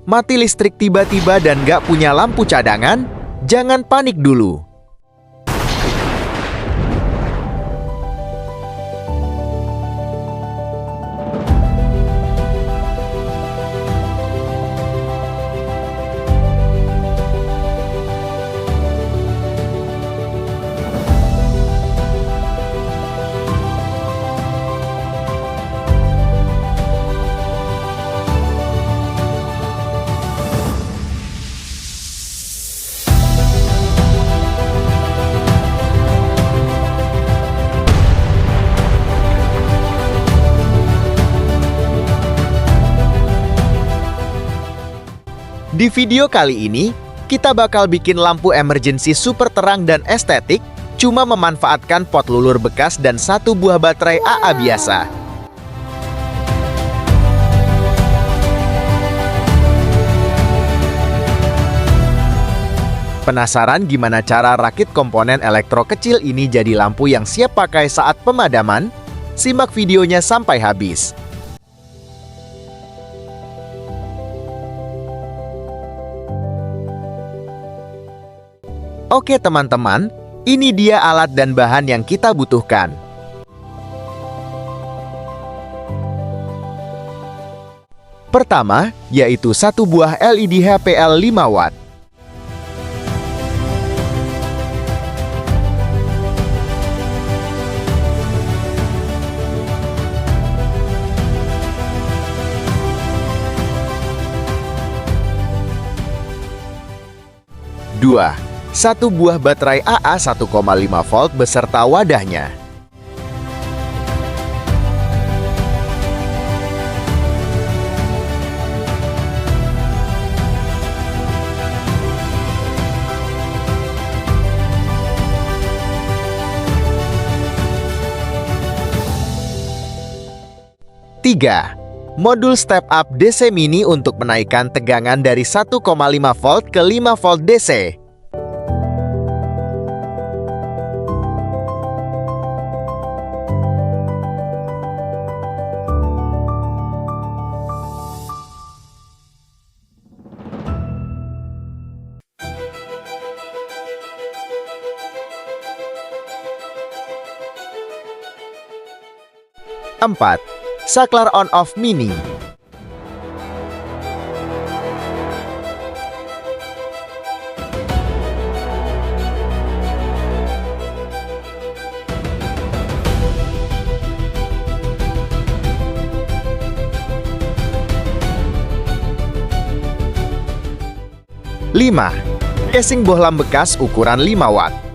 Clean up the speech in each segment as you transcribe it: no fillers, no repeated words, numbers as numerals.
Mati listrik tiba-tiba dan nggak punya lampu cadangan? Jangan panik dulu. Di video kali ini, kita bakal bikin lampu emergency super terang dan estetik, cuma memanfaatkan pot lulur bekas dan satu buah baterai AA biasa. Penasaran gimana cara rakit komponen elektro kecil ini jadi lampu yang siap pakai saat pemadaman? Simak videonya sampai habis. Oke teman-teman, ini dia alat dan bahan yang kita butuhkan. Pertama, yaitu satu buah LED HPL 5 watt. Dua, satu buah baterai AA 1,5 volt beserta wadahnya. Tiga, modul step up DC mini untuk menaikkan tegangan dari 1,5 volt ke 5 volt DC. 4. Saklar on-off mini. Lima, casing bohlam bekas ukuran 5 watt.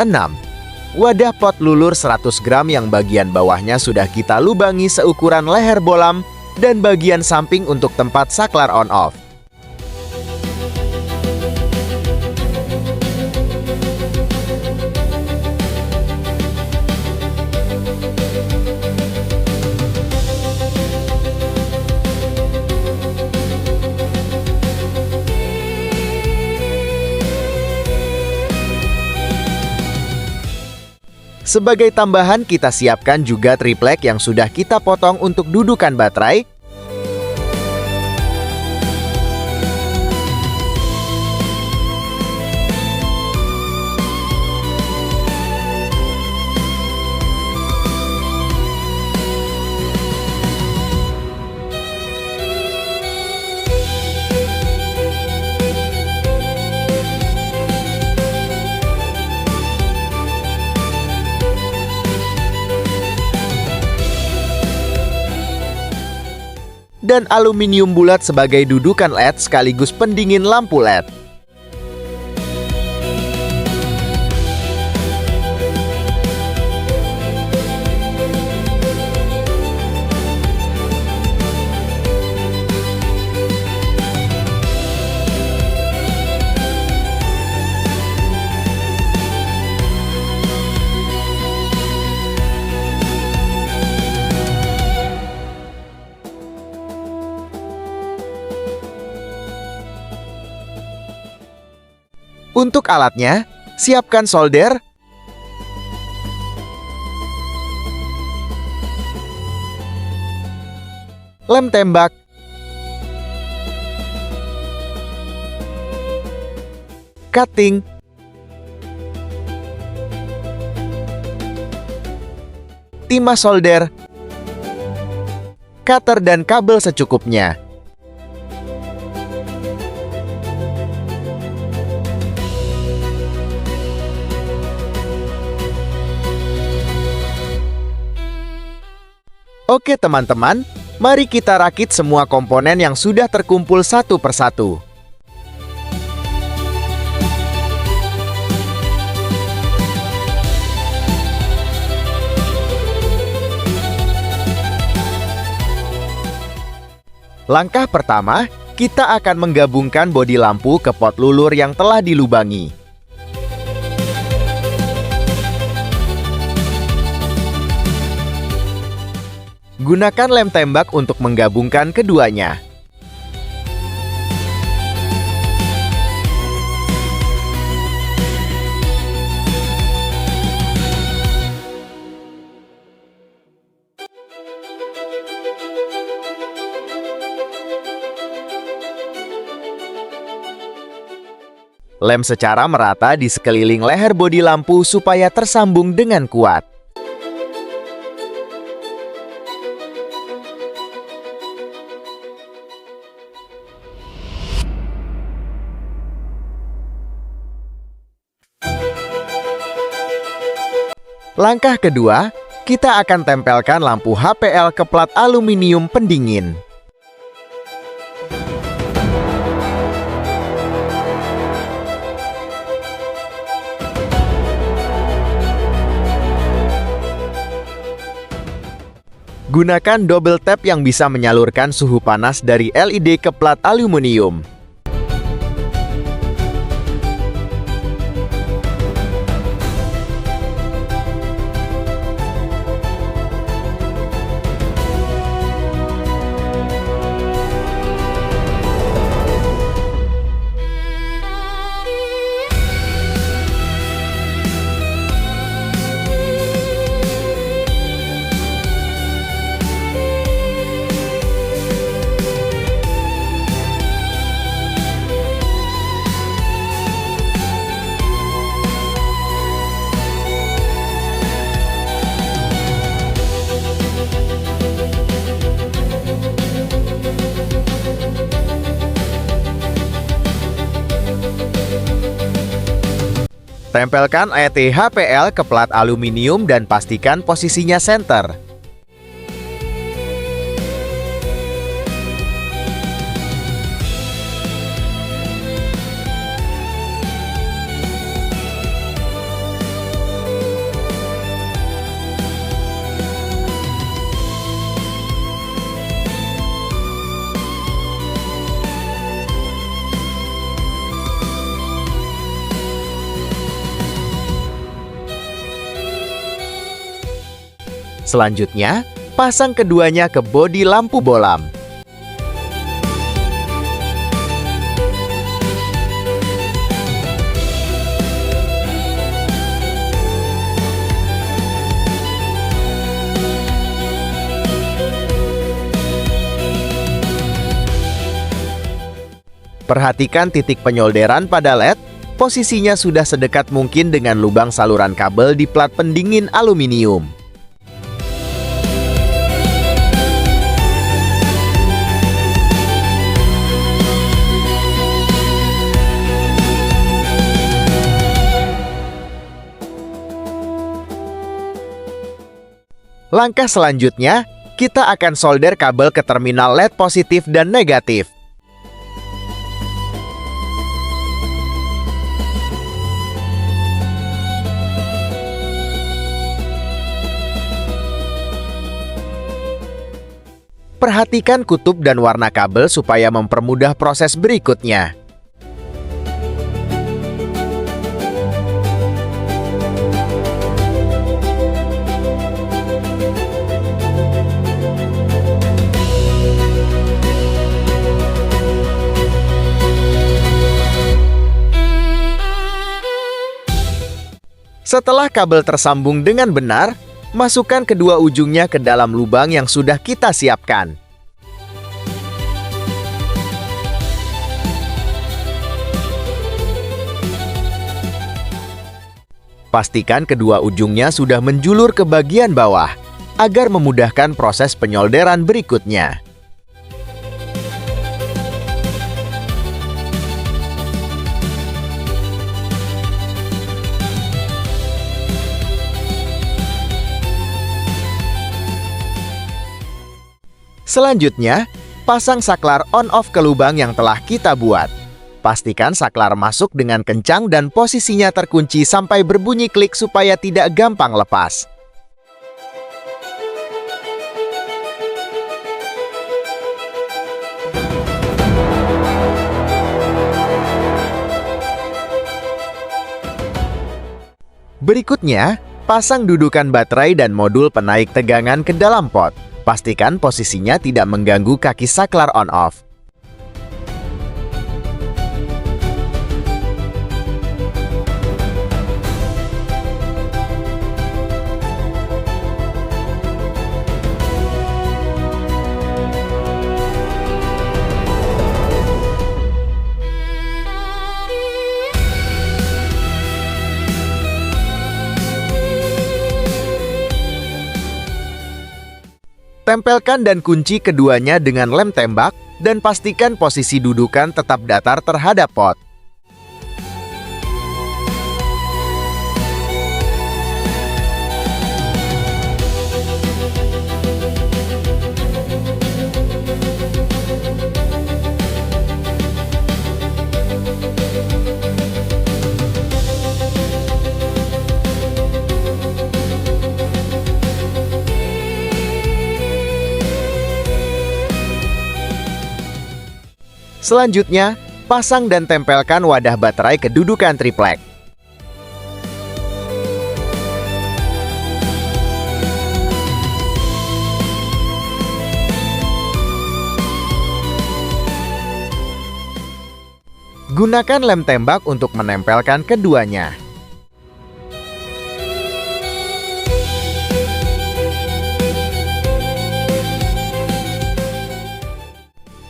6. Wadah pot lulur 100 gram yang bagian bawahnya sudah kita lubangi seukuran leher bohlam dan bagian samping untuk tempat saklar on-off. Sebagai tambahan, kita siapkan juga triplek yang sudah kita potong untuk dudukan baterai. Dan aluminium bulat sebagai dudukan LED sekaligus pendingin lampu LED. Untuk alatnya, siapkan solder, lem tembak, cutting, timah solder, cutter dan kabel secukupnya. Oke teman-teman, mari kita rakit semua komponen yang sudah terkumpul satu persatu. Langkah pertama, kita akan menggabungkan bodi lampu ke pot lulur yang telah dilubangi. Gunakan lem tembak untuk menggabungkan keduanya. Lem secara merata di sekeliling leher bodi lampu supaya tersambung dengan kuat. Langkah kedua, kita akan tempelkan lampu HPL ke plat aluminium pendingin. Gunakan double tap yang bisa menyalurkan suhu panas dari LED ke plat aluminium. Tempelkan ET HPL ke plat aluminium dan pastikan posisinya center. Selanjutnya, pasang keduanya ke bodi lampu bolam. Perhatikan titik penyolderan pada LED, posisinya sudah sedekat mungkin dengan lubang saluran kabel di plat pendingin aluminium. Langkah selanjutnya, kita akan solder kabel ke terminal LED positif dan negatif. Perhatikan kutub dan warna kabel supaya mempermudah proses berikutnya. Setelah kabel tersambung dengan benar, masukkan kedua ujungnya ke dalam lubang yang sudah kita siapkan. Pastikan kedua ujungnya sudah menjulur ke bagian bawah, agar memudahkan proses penyolderan berikutnya. Selanjutnya, pasang saklar on-off ke lubang yang telah kita buat. Pastikan saklar masuk dengan kencang dan posisinya terkunci sampai berbunyi klik supaya tidak gampang lepas. Berikutnya, pasang dudukan baterai dan modul penaik tegangan ke dalam pot. Pastikan posisinya tidak mengganggu kaki saklar on-off. Tempelkan dan kunci keduanya dengan lem tembak dan pastikan posisi dudukan tetap datar terhadap pot. Selanjutnya, pasang dan tempelkan wadah baterai ke dudukan triplek. Gunakan lem tembak untuk menempelkan keduanya.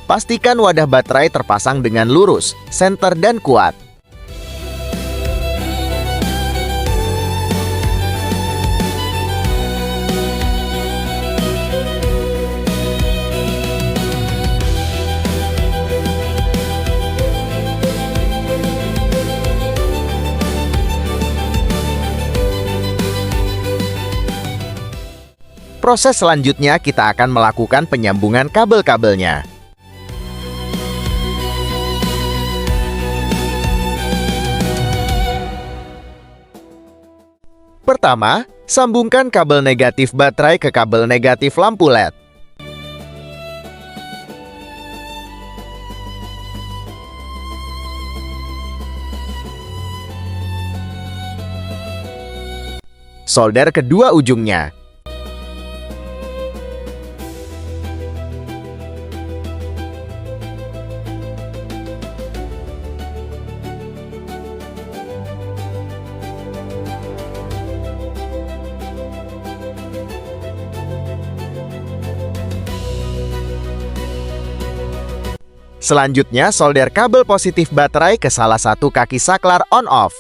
Pastikan wadah baterai terpasang dengan lurus, senter, dan kuat. Proses selanjutnya kita akan melakukan penyambungan kabel-kabelnya. Pertama, sambungkan kabel negatif baterai ke kabel negatif lampu LED. Solder kedua ujungnya. Selanjutnya, solder kabel positif baterai ke salah satu kaki saklar on-off.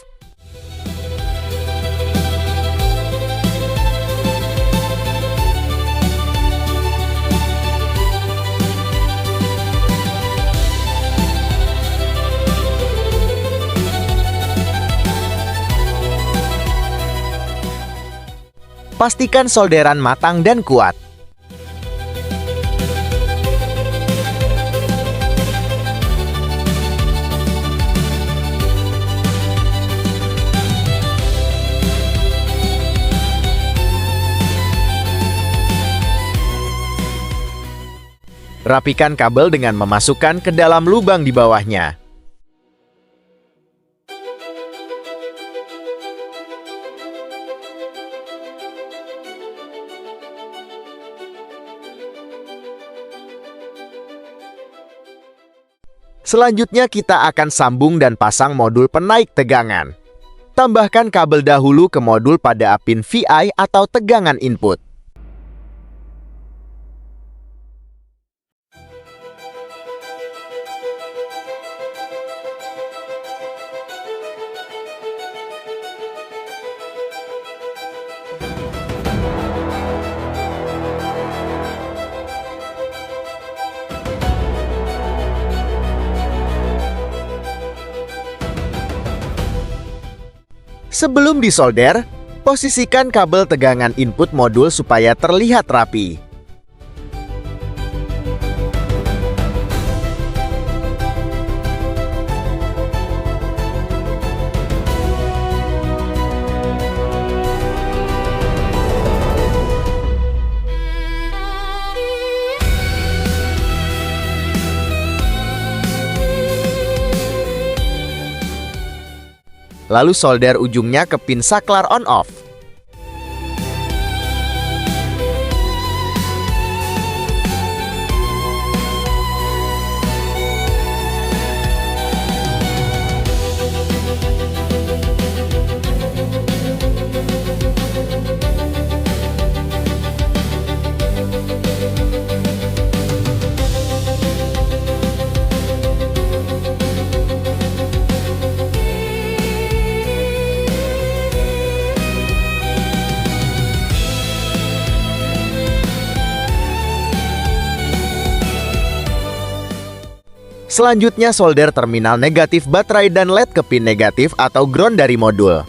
Pastikan solderan matang dan kuat. Rapikan kabel dengan memasukkan ke dalam lubang di bawahnya. Selanjutnya kita akan sambung dan pasang modul penaik tegangan. Tambahkan kabel dahulu ke modul pada pin VI atau tegangan input. Sebelum disolder, posisikan kabel tegangan input modul supaya terlihat rapi. Lalu solder ujungnya ke pin saklar on-off. Selanjutnya solder terminal negatif baterai dan LED ke pin negatif atau ground dari modul.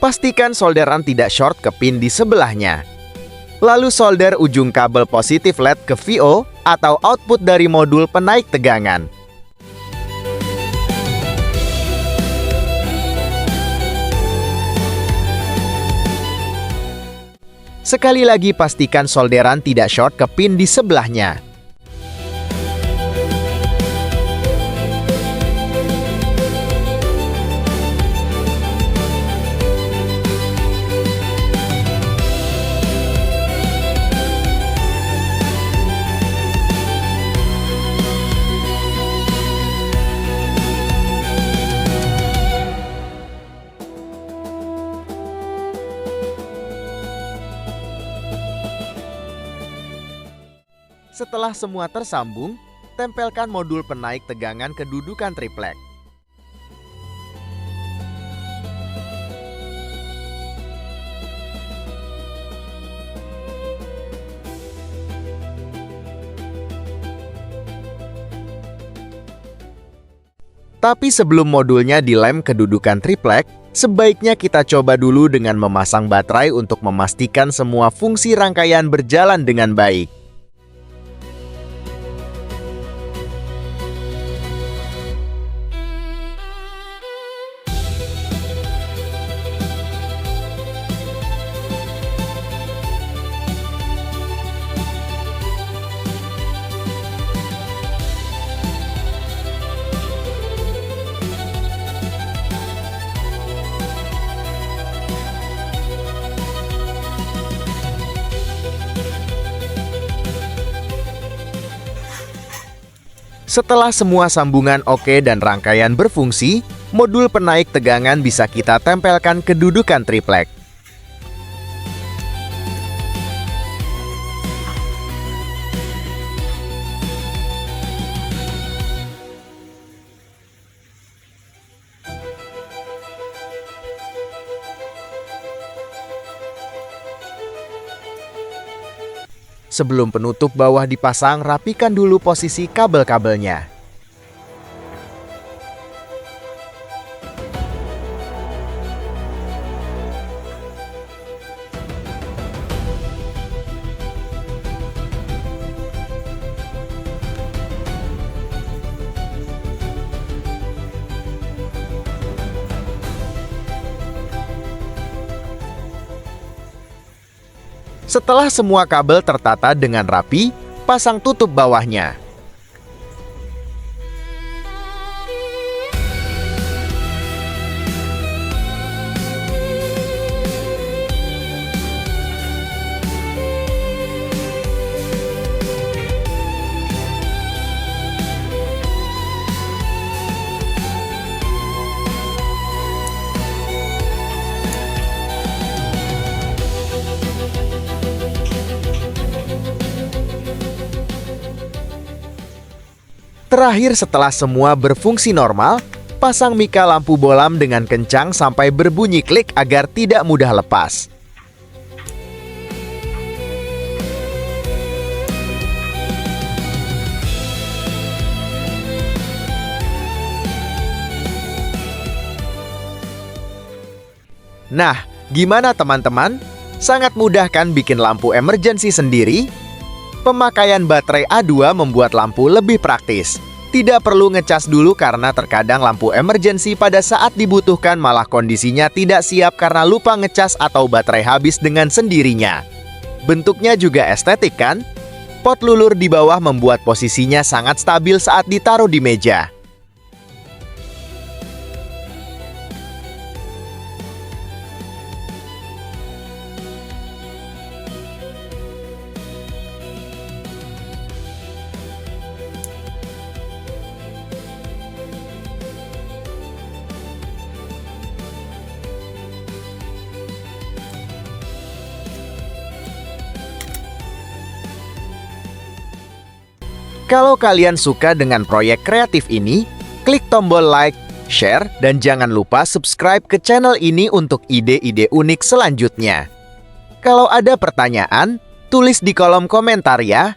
Pastikan solderan tidak short ke pin di sebelahnya. Lalu solder ujung kabel positif LED ke VO atau output dari modul penaik tegangan. Sekali lagi pastikan solderan tidak short ke pin di sebelahnya. Setelah semua tersambung, tempelkan modul penaik tegangan ke dudukan triplek. Tapi sebelum modulnya dilem ke dudukan triplek, sebaiknya kita coba dulu dengan memasang baterai untuk memastikan semua fungsi rangkaian berjalan dengan baik. Setelah semua sambungan oke dan rangkaian berfungsi, modul penaik tegangan bisa kita tempelkan ke dudukan triplek. Sebelum penutup bawah dipasang, rapikan dulu posisi kabel-kabelnya. Setelah semua kabel tertata dengan rapi, pasang tutup bawahnya. Terakhir, setelah semua berfungsi normal, pasang mika lampu bolam dengan kencang sampai berbunyi klik agar tidak mudah lepas. Nah, gimana teman-teman? Sangat mudah kan bikin lampu emergency sendiri? Pemakaian baterai A2 membuat lampu lebih praktis. Tidak perlu ngecas dulu karena terkadang lampu emergency pada saat dibutuhkan malah kondisinya tidak siap karena lupa ngecas atau baterai habis dengan sendirinya. Bentuknya juga estetik kan? Pot lulur di bawah membuat posisinya sangat stabil saat ditaruh di meja. Kalau kalian suka dengan proyek kreatif ini, klik tombol like, share, dan jangan lupa subscribe ke channel ini untuk ide-ide unik selanjutnya. Kalau ada pertanyaan, tulis di kolom komentar ya.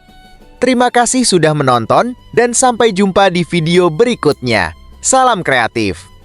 Terima kasih sudah menonton, dan sampai jumpa di video berikutnya. Salam kreatif!